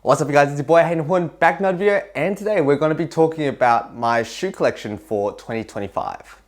What's up you guys, it's your boy Hayden Huynh back in another video, and today we're going to be talking about my shoe collection for 2025.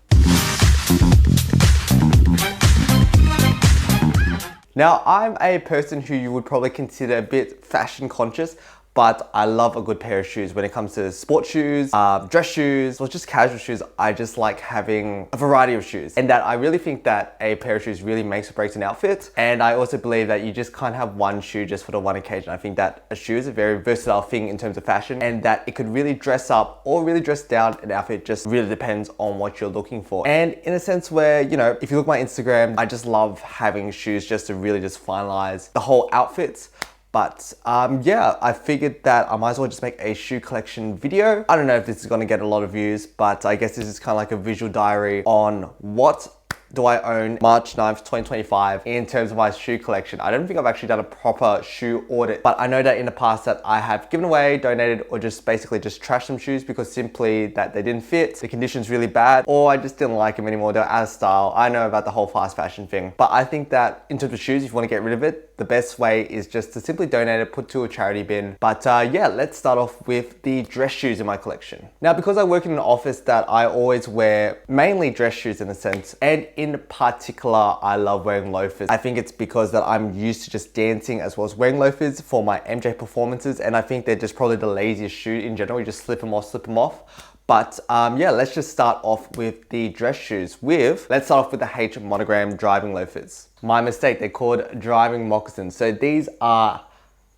Now, I'm a person who you would probably consider a bit fashion conscious, but I love a good pair of shoes. When it comes to sports shoes, dress shoes, or just casual shoes, I just like having a variety of shoes. And that I really think that a pair of shoes really makes or breaks an outfit. And I also believe that you just can't have one shoe just for the one occasion. I think that a shoe is a very versatile thing in terms of fashion, and that it could really dress up or really dress down an outfit. Just really depends on what you're looking for. And in a sense where, you know, if you look at my Instagram, I just love having shoes just to really just finalize the whole outfits. But yeah, I figured that I might as well just make a shoe collection video. I don't know if this is gonna get a lot of views, but I guess this is kind of like a visual diary on what do I own March 9th, 2025 in terms of my shoe collection. I don't think I've actually done a proper shoe audit, but I know that in the past that I have given away, donated, or just basically just trashed some shoes because simply that they didn't fit, the condition's really bad, or I just didn't like them anymore, they're out of style. I know about the whole fast fashion thing, but I think that in terms of shoes, if you want to get rid of it, the best way is just to simply donate it, put to a charity bin. But yeah, let's start off with the dress shoes in my collection. Now, because I work in an office that I always wear mainly dress shoes in a sense, and in particular, I love wearing loafers. I think it's because that I'm used to just dancing as well as wearing loafers for my MJ performances, and I think they're just probably the laziest shoe in general. You just slip them off. But yeah, let's just start off with the dress shoes let's start off with the H monogram driving loafers. My mistake, they're called driving moccasins. So these are,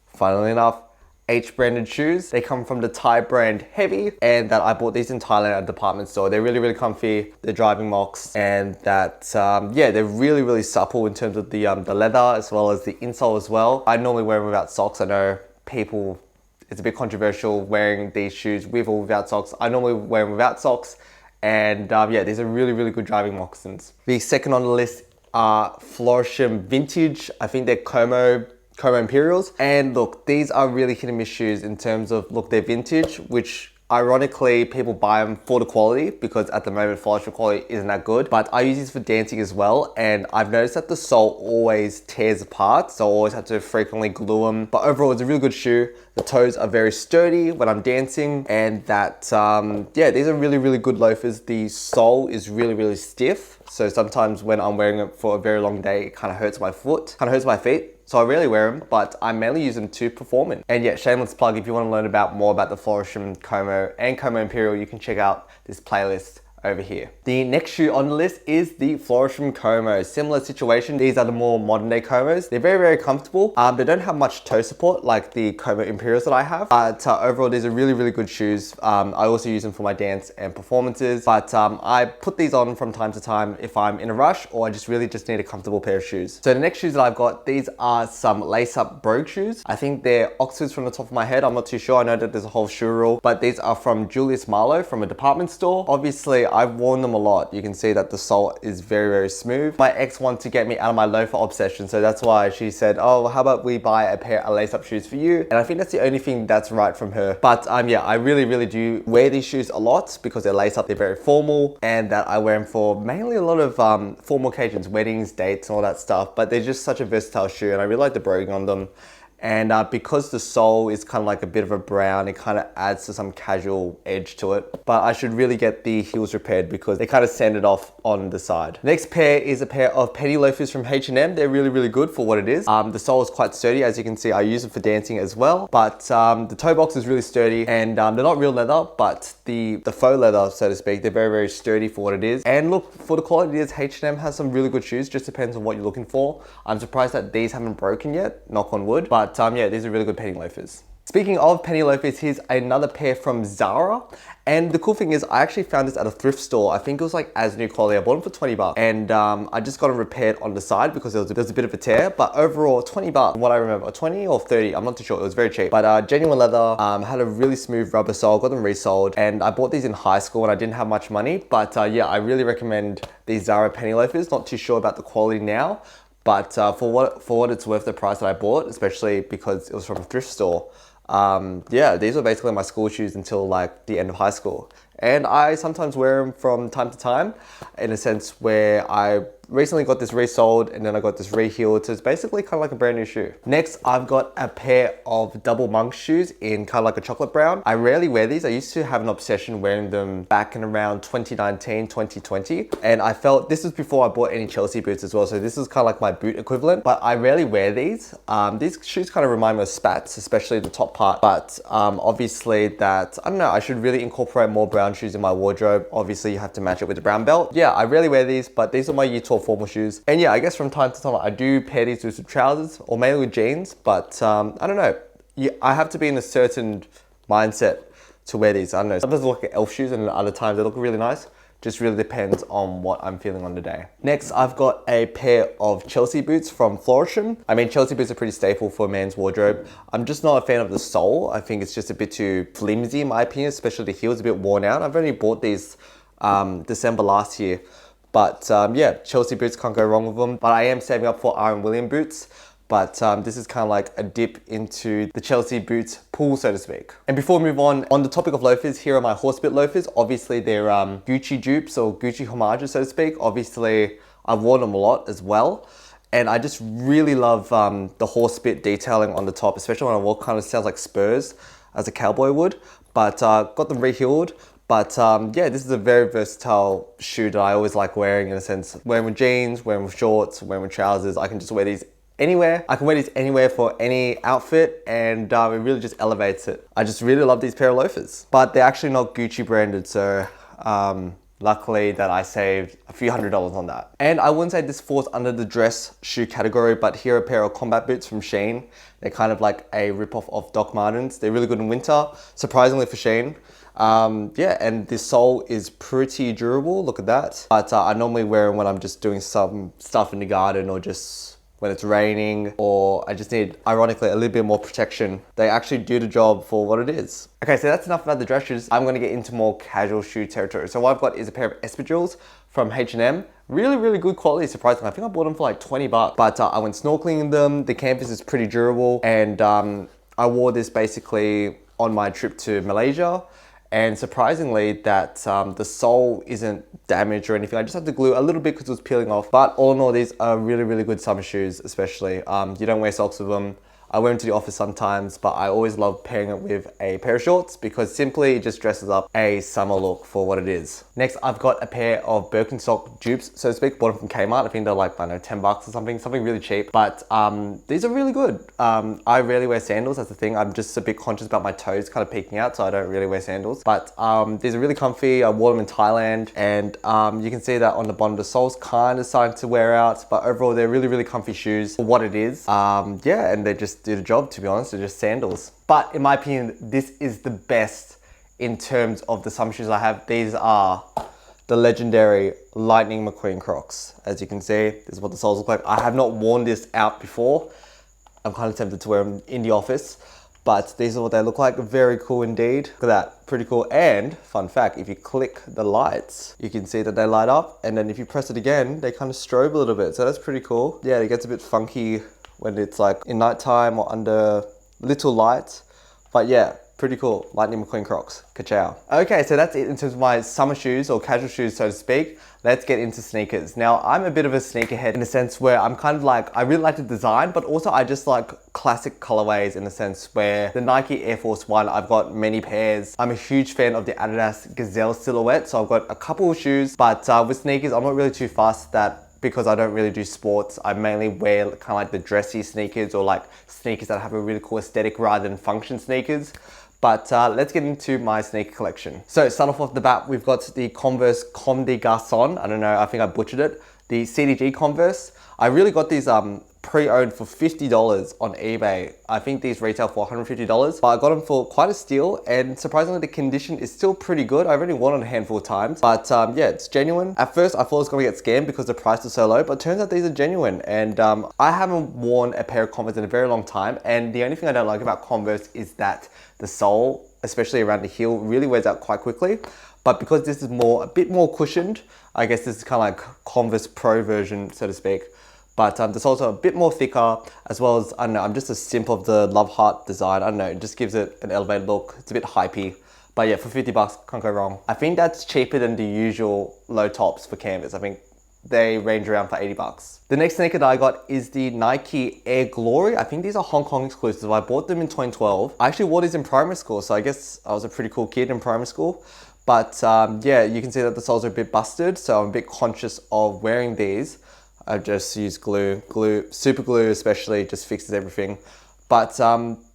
funnily enough, H branded shoes. They come from the Thai brand Heavy, and that I bought these in Thailand at a department store. They're really, really comfy. They're driving mocks, and that, yeah, they're really, really supple in terms of the leather as well as the insole as well. I normally wear them without socks. I know people, it's a bit controversial wearing these shoes with or without socks. I normally wear them without socks, and yeah, these are really, really good driving moccasins. The second on the list are Florsheim Vintage. I think they're Como Imperials. And look, these are really hit and miss shoes in terms of, look, they're vintage, which ironically people buy them for the quality because at the moment Florsheim quality isn't that good. But I use these for dancing as well, and I've noticed that the sole always tears apart, so I always have to frequently glue them. But overall, it's a real good shoe. The toes are very sturdy when I'm dancing, and that, yeah, these are really, really good loafers. The sole is really, really stiff. So sometimes when I'm wearing it for a very long day, it kind of hurts my foot, kind of hurts my feet. So I rarely wear them, but I mainly use them to perform in. And yeah, shameless plug, if you want to learn more about the Florsheim Como and Como Imperial, you can check out this playlist over here. The next shoe on the list is the Florsheim Como. Similar situation. These are the more modern day Comos. They're very, very comfortable. They don't have much toe support like the Como Imperials that I have. But overall, these are really, really good shoes. I also use them for my dance and performances. But I put these on from time to time if I'm in a rush or I just really just need a comfortable pair of shoes. So the next shoes that I've got, these are some lace-up brogue shoes. I think they're Oxfords from the top of my head. I'm not too sure. I know that there's a whole shoe rule, but these are from Julius Marlowe from a department store. Obviously, I've worn them a lot. You can see that the sole is very, very smooth. My ex wanted to get me out of my loafer obsession, so that's why she said, oh, how about we buy a pair of lace-up shoes for you? And I think that's the only thing that's right from her. But yeah, I really, really do wear these shoes a lot because they're lace-up, they're very formal, and that I wear them for mainly a lot of formal occasions, weddings, dates, and all that stuff. But they're just such a versatile shoe, and I really like the broguing on them. And because the sole is kind of like a bit of a brown, it kind of adds to some casual edge to it. But I should really get the heels repaired because they kind of sanded off on the side. Next pair is a pair of penny loafers from H&M. They're really, really good for what it is. The sole is quite sturdy. As you can see, I use it for dancing as well. But the toe box is really sturdy, and they're not real leather, but the faux leather, so to speak, they're very, very sturdy for what it is. And look, for the quality it is, H&M has some really good shoes. Just depends on what you're looking for. I'm surprised that these haven't broken yet, knock on wood. But yeah, these are really good penny loafers. Speaking of penny loafers, here's another pair from Zara. And the cool thing is I actually found this at a thrift store. I think it was like as new quality. I bought them for 20 bucks. And I just got them repaired on the side because there was a bit of a tear. But overall, 20 bucks, what I remember, 20 or 30, I'm not too sure. It was very cheap. But genuine leather, had a really smooth rubber sole, got them resold. And I bought these in high school and I didn't have much money. But yeah, I really recommend these Zara penny loafers. Not too sure about the quality now. But for what it's worth, the price that I bought, especially because it was from a thrift store, yeah, these were basically my school shoes until like the end of high school. And I sometimes wear them from time to time in a sense where I recently got this resoled and then I got this reheeled. So it's basically kind of like a brand new shoe. Next, I've got a pair of double monk shoes in kind of like a chocolate brown. I rarely wear these. I used to have an obsession wearing them back in around 2019, 2020. And I felt this was before I bought any Chelsea boots as well. So this is kind of like my boot equivalent, but I rarely wear these. These shoes kind of remind me of spats, especially the top part. But obviously that, I don't know, I should really incorporate more brown shoes in my wardrobe. Obviously you have to match it with the brown belt. Yeah, I rarely wear these, but these are my year 12 formal shoes. And yeah, I guess from time to time I do pair these with some trousers or mainly with jeans, but I don't know. I have to be in a certain mindset to wear these. I don't know, sometimes they look like elf shoes and other times they look really nice. Just really depends on what I'm feeling on the day. Next, I've got a pair of Chelsea boots from Florisham. I mean, Chelsea boots are pretty staple for a man's wardrobe. I'm just not a fan of the sole. I think it's just a bit too flimsy in my opinion, especially the heel's a bit worn out. I've only bought these December last year. But yeah, Chelsea boots, can't go wrong with them. But I am saving up for Iron William boots. But this is kind of like a dip into the Chelsea boots pool, so to speak. And before we move on the topic of loafers, here are my horsebit loafers. Obviously, they're Gucci dupes or Gucci homages, so to speak. Obviously, I've worn them a lot as well. And I just really love the horsebit detailing on the top, especially when I walk, kind of sounds like spurs, as a cowboy would. But got them reheeled. But yeah, this is a very versatile shoe that I always like wearing in a sense. Wearing with jeans, wearing with shorts, wearing with trousers. I can just wear these anywhere. I can wear these anywhere for any outfit and it really just elevates it. I just really love these pair of loafers. But they're actually not Gucci branded, so luckily that I saved a few $100s on that. And I wouldn't say this falls under the dress shoe category, but here are a pair of combat boots from Shein. They're kind of like a ripoff of Doc Martens. They're really good in winter, surprisingly for Shein. Yeah, and this sole is pretty durable, look at that. But I normally wear them when I'm just doing some stuff in the garden or just when it's raining, or I just need, ironically, a little bit more protection. They actually do the job for what it is. Okay, so that's enough about the dress shoes. I'm gonna get into more casual shoe territory. So what I've got is a pair of espadrilles from H&M. Really, really good quality, surprisingly. I think I bought them for like 20 bucks, but I went snorkeling in them. The canvas is pretty durable, and I wore this basically on my trip to Malaysia. And surprisingly that the sole isn't damaged or anything. I just had to glue a little bit because it was peeling off. But all in all, these are really, really good summer shoes, especially. You don't wear socks with them. I wear them to the office sometimes, but I always love pairing it with a pair of shorts because simply it just dresses up a summer look for what it is. Next, I've got a pair of Birkenstock dupes, so to speak. Bought them from Kmart. I think they're like, I don't know, 10 bucks or something really cheap. But these are really good. I rarely wear sandals, that's the thing. I'm just a bit conscious about my toes kind of peeking out, so I don't really wear sandals. But these are really comfy. I wore them in Thailand, and you can see that on the bottom, the sole's kind of starting to wear out, but overall, they're really, really comfy shoes for what it is. Yeah, and they just do the job, to be honest. They're just sandals. But in my opinion, this is the best in terms of the summer shoes I have. These are the legendary Lightning McQueen Crocs. As you can see, this is what the soles look like. I have not worn this out before. I'm kind of tempted to wear them in the office, but these are what they look like. Very cool indeed. Look at that, pretty cool. And fun fact, if you click the lights, you can see that they light up, and then if you press it again, they kind of strobe a little bit. So that's pretty cool. Yeah, it gets a bit funky when it's like in nighttime or under little light. But yeah, pretty cool. Lightning McQueen Crocs. Ka-chow. Okay, so that's it in terms of my summer shoes or casual shoes, so to speak. Let's get into sneakers. Now, I'm a bit of a sneakerhead in the sense where I'm kind of like, I really like the design, but also I just like classic colorways in the sense where the Nike Air Force One, I've got many pairs. I'm a huge fan of the Adidas Gazelle silhouette, so I've got a couple of shoes, but with sneakers, I'm not really too fast that because I don't really do sports. I mainly wear kind of like the dressy sneakers or like sneakers that have a really cool aesthetic rather than function sneakers. But let's get into my sneaker collection. So start off the bat, we've got the Converse Comme des Garçons. I don't know, I think I butchered it. The CDG Converse. I really got these pre-owned for $50 on eBay. I think these retail for $150, but I got them for quite a steal, and surprisingly the condition is still pretty good. I've only worn it a handful of times, but yeah, it's genuine. At first I thought I was gonna get scammed because the price is so low, but it turns out these are genuine, and I haven't worn a pair of Converse in a very long time, and the only thing I don't like about Converse is that the sole, especially around the heel, really wears out quite quickly. But because this is a bit more cushioned, I guess this is kind of like Converse Pro version, so to speak. But the soles are a bit more thicker, as well as, I don't know, I'm just a simp of the love heart design. I don't know, it just gives it an elevated look. It's a bit hypey. But yeah, for $50, can't go wrong. I think that's cheaper than the usual low tops for canvas. I think they range around for 80 bucks. The next sneaker that I got is the Nike Air Glory. I think these are Hong Kong exclusives. I bought them in 2012. I actually wore these in primary school, so I guess I was a pretty cool kid in primary school. But yeah, you can see that the soles are a bit busted, so I'm a bit conscious of wearing these. I just use glue, super glue especially, just fixes everything. But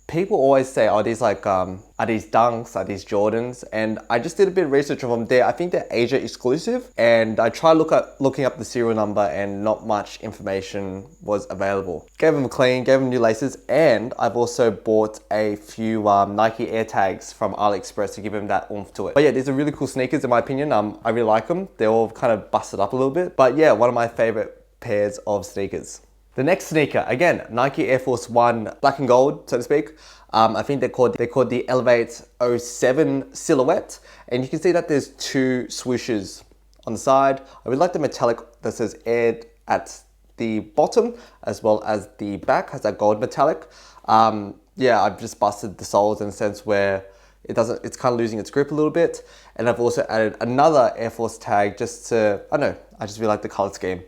people always say, oh, these like, are these Dunks, are these Jordans? And I just did a bit of research on them. I think they're Asia exclusive. And I tried looking up the serial number and not much information was available. Gave them a clean, gave them new laces. And I've also bought a few Nike Air tags from AliExpress to give them that oomph to it. But yeah, these are really cool sneakers in my opinion. I really like them. They're all kind of busted up a little bit. But yeah, one of my favorite pairs of sneakers. The next sneaker, again, Nike Air Force One, black and gold, so to speak. I think they're called the Elevate 07 silhouette. And you can see that there's two swooshes on the side. I really like the metallic that says Air at the bottom, as well as the back has that gold metallic. Yeah, I've just busted the soles in a sense where it's kind of losing its grip a little bit. And I've also added another Air Force tag just to, I don't know, I just really like the color scheme.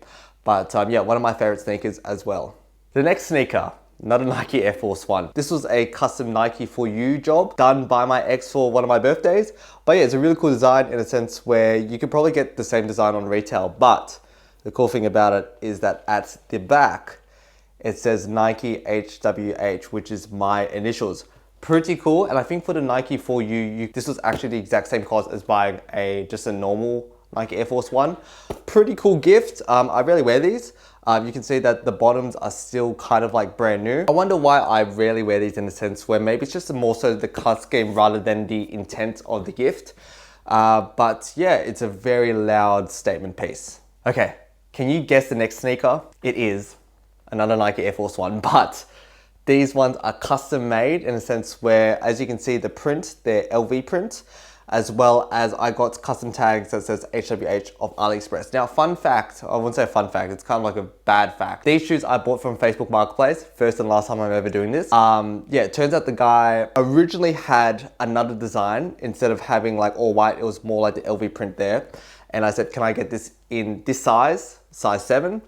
But yeah, one of my favorite sneakers as well. The next sneaker, another Nike Air Force One. This was a custom Nike For You job done by my ex for one of my birthdays. But yeah, it's a really cool design in a sense where you could probably get the same design on retail. But the cool thing about it is that at the back, it says Nike HWH, which is my initials. Pretty cool. And I think for the Nike For You, this was actually the exact same cost as buying just a normal Nike Air Force One. Pretty cool gift. I rarely wear these. You can see that the bottoms are still kind of like brand new. I wonder why I rarely wear these in the sense where maybe it's just more so the color scheme rather than the intent of the gift. But yeah, it's a very loud statement piece. Okay, can you guess the next sneaker? It is another Nike Air Force One, but these ones are custom made in a sense where, as you can see, the print, they're LV print, as well as I got custom tags that says HWH of AliExpress. Now, fun fact, I wouldn't say fun fact, it's kind of like a bad fact. These shoes I bought from Facebook Marketplace, first and last time I'm ever doing this. Yeah, it turns out the guy originally had another design. Instead of having like all white, it was more like the LV print there. And I said, can I get this in this size 7?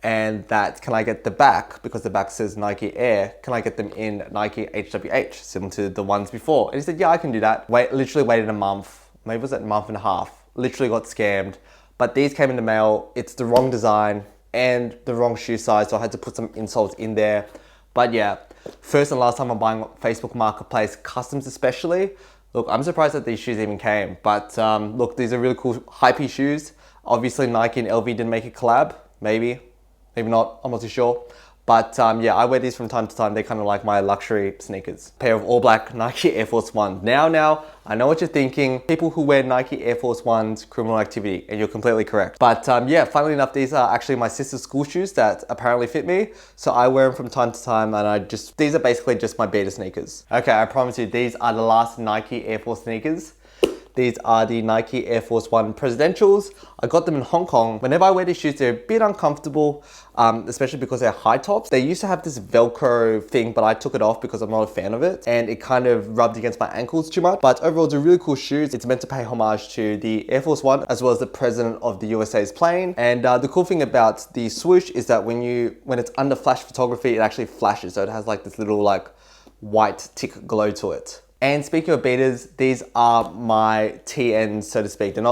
And that, can I get the back, because the back says Nike Air, can I get them in Nike HWH, similar to the ones before? And he said, yeah, I can do that. Literally waited a month, maybe it was a month and a half, literally got scammed. But these came in the mail, it's the wrong design and the wrong shoe size, so I had to put some insoles in there. But yeah, first and last time I'm buying Facebook Marketplace, customs especially. Look, I'm surprised that these shoes even came, but look, these are really cool, hypey shoes. Obviously Nike and LV didn't make a collab, maybe not, I'm not too sure. But yeah, I wear these from time to time. They're kind of like my luxury sneakers. Pair of all black Nike Air Force Ones. Now, I know what you're thinking. People who wear Nike Air Force Ones, criminal activity, and you're completely correct. But yeah, funnily enough, these are actually my sister's school shoes that apparently fit me. So I wear them from time to time, and these are basically just my beta sneakers. Okay, I promise you, these are the last Nike Air Force sneakers. These are the Nike Air Force One Presidentials. I got them in Hong Kong. Whenever I wear these shoes, they're a bit uncomfortable, especially because they're high tops. They used to have this Velcro thing, but I took it off because I'm not a fan of it. And it kind of rubbed against my ankles too much. But overall, it's a really cool shoes. It's meant to pay homage to the Air Force One, as well as the president of the USA's plane. And the cool thing about the swoosh is that when it's under flash photography, it actually flashes. So it has like this little like white tick glow to it. And speaking of betas, these are my TNs, so to speak. They're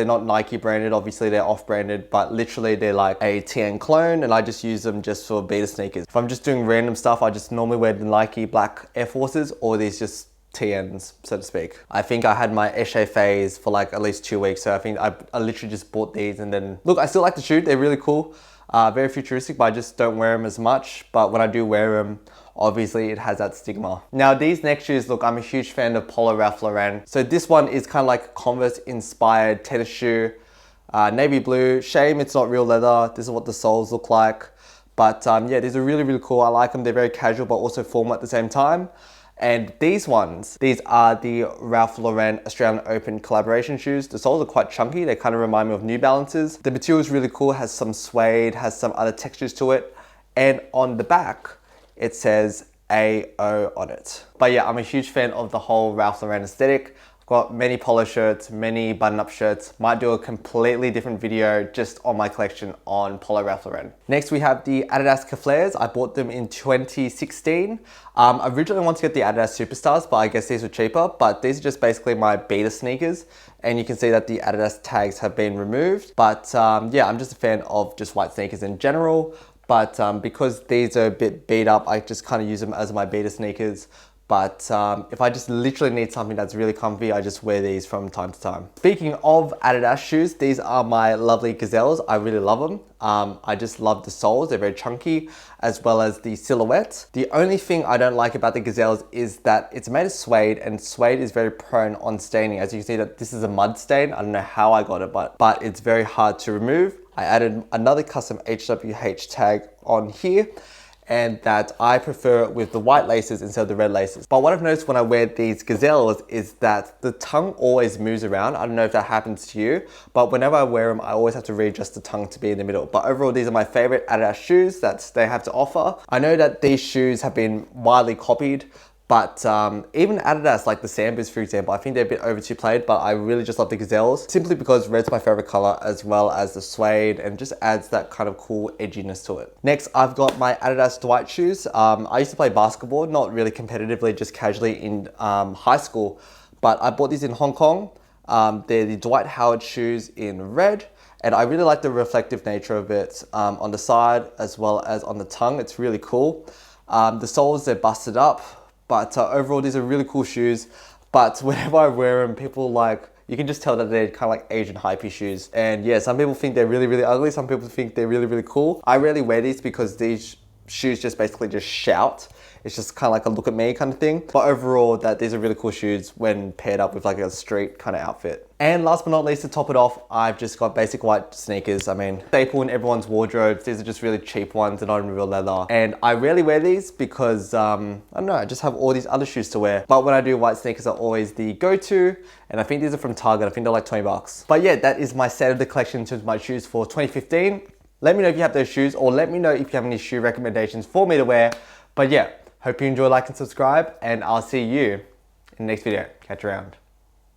not Nike branded, obviously they're off branded, but literally they're like a TN clone, and I just use them just for beta sneakers. If I'm just doing random stuff, I just normally wear the Nike black Air Forces, or these just TNs, so to speak. I think I had my Eshe phase for like at least 2 weeks, so I think I literally just bought these, and then, look, I still like to shoot, they're really cool. Very futuristic, but I just don't wear them as much. But when I do wear them, obviously it has that stigma. Now these next shoes, look, I'm a huge fan of Polo Ralph Lauren. So this one is kind of like a Converse inspired tennis shoe, navy blue. Shame it's not real leather. This is what the soles look like. But yeah, these are really, really cool. I like them. They're very casual, but also formal at the same time. And these are the Ralph Lauren Australian Open collaboration shoes. The soles are quite chunky. They kind of remind me of New Balances. The material is really cool. It has some suede, has some other textures to it. And on the back, it says AO on it. But yeah, I'm a huge fan of the whole Ralph Lauren aesthetic. Got many polo shirts, many button-up shirts. Might do a completely different video just on my collection on Polo Ralph Lauren. Next we have the Adidas Caflares. I bought them in 2016. Originally wanted to get the Adidas Superstars, but I guess these were cheaper. But these are just basically my beta sneakers. And you can see that the Adidas tags have been removed. But yeah, I'm just a fan of just white sneakers in general. But because these are a bit beat up, I just kind of use them as my beta sneakers. But if I just literally need something that's really comfy, I just wear these from time to time. Speaking of Adidas shoes, these are my lovely Gazelles. I really love them. I just love the soles. They're very chunky, as well as the silhouette. The only thing I don't like about the Gazelles is that it's made of suede, and suede is very prone on staining. As you can see, that this is a mud stain. I don't know how I got it, but it's very hard to remove. I added another custom HWH tag on here, and that I prefer with the white laces instead of the red laces. But what I've noticed when I wear these Gazelles is that the tongue always moves around. I don't know if that happens to you, but whenever I wear them, I always have to readjust the tongue to be in the middle. But overall, these are my favorite Adidas shoes that they have to offer. I know that these shoes have been widely copied, but even Adidas, like the Sambas, for example, I think they're a bit overplayed, but I really just love the Gazelles simply because red's my favorite color, as well as the suede, and just adds that kind of cool edginess to it. Next, I've got my Adidas Dwight shoes. I used to play basketball, not really competitively, just casually in high school, but I bought these in Hong Kong. They're the Dwight Howard shoes in red, and I really like the reflective nature of it on the side as well as on the tongue. It's really cool. The soles, they're busted up. But overall, these are really cool shoes. But whenever I wear them, people you can just tell that they're kind of like Asian hypey shoes. And yeah, some people think they're really, really ugly. Some people think they're really, really cool. I rarely wear these because these shoes just basically just shout. It's just kind of like a look at me kind of thing. But overall, these are really cool shoes when paired up with like a street kind of outfit. And last but not least, to top it off, I've just got basic white sneakers. I mean, staple in everyone's wardrobes. These are just really cheap ones and not in real leather. And I rarely wear these because, I don't know, I just have all these other shoes to wear. But when I do, white sneakers are always the go-to. And I think these are from Target. I think they're like 20 bucks. But yeah, that is my state of the collection in terms of my shoes for 2015. Let me know if you have those shoes, or let me know if you have any shoe recommendations for me to wear. But yeah, hope you enjoy, like, and subscribe, and I'll see you in the next video. Catch you around.